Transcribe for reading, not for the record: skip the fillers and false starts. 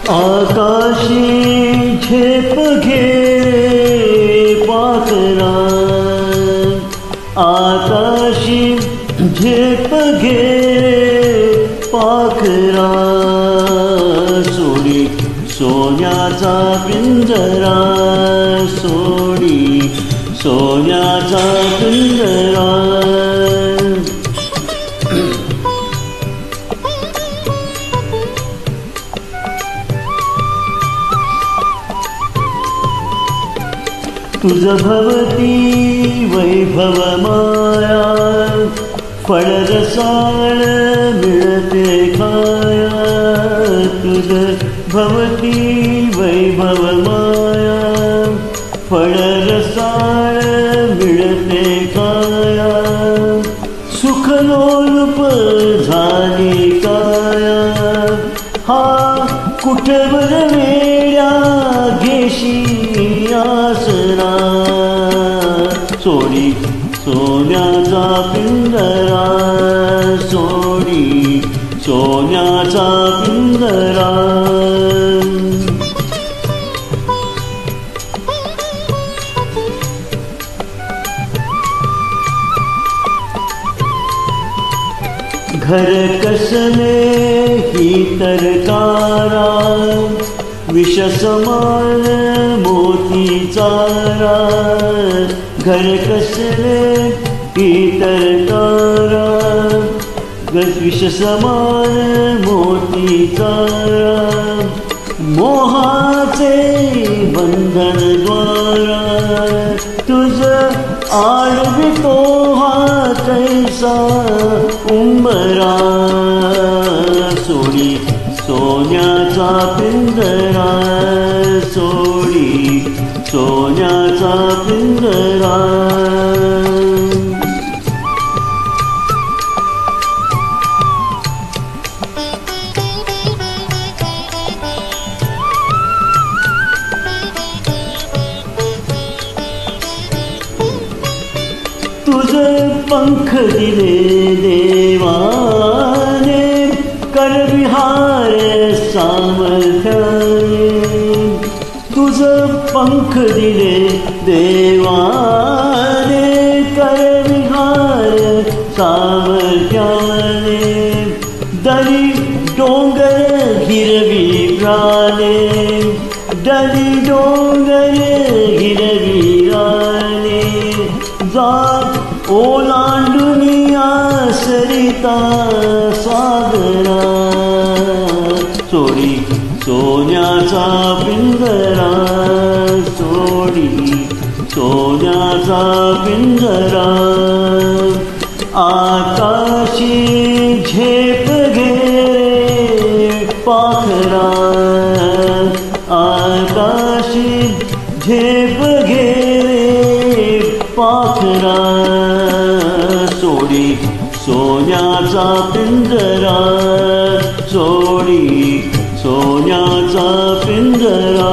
आकाशी झेप घे पाखरा, आकाशी झेप घे पाखरा, सोडी सोन्याचा पिंजरा, सोडी सोन्याचा पिंजरा. तुझ भवती वैभव माया, फळरसाळ मिळते खाया. तुझ भवती वैभव माया, फळरसाळ मिळते खाया. सुखलोलुप झाली काया, हा कुठवर वेड्या घेशी आसरा. सोडी सोन्याचा पिंजरा, सोडी सोन्याचा पिंजरा. घर कसले ही तरकारा, विष समान मोती चारा. घर कसले ही तरकारा, विष समान मोती चारा. मोहाचे बंधन द्वारा, तुझ आडवितो हा कैसा उंबरा. सोडी सोन्याचा पिंजरा, सोडी सोन्याचा पिंजरा. तुझे पंख दिले देवाने, करविहार सामर्थ्याने. तुझे पंख दिले देवाने, करविहार सामर्थ्याने. दरी डोंगर हिरवी प्राणे, दरी डोंगर हिरवी राणे. जात ओलांडुनिया सरिता सागरा. सोडी सोन्याचा पिंजरा, सोडी सोन्याचा पिंजरा. आकाशी झेप घे पाखरा, आकाशी झेप घे पाखरा. सोडी सोन्याचा पिंजरा, सोडी सोन्याचा पिंजरा.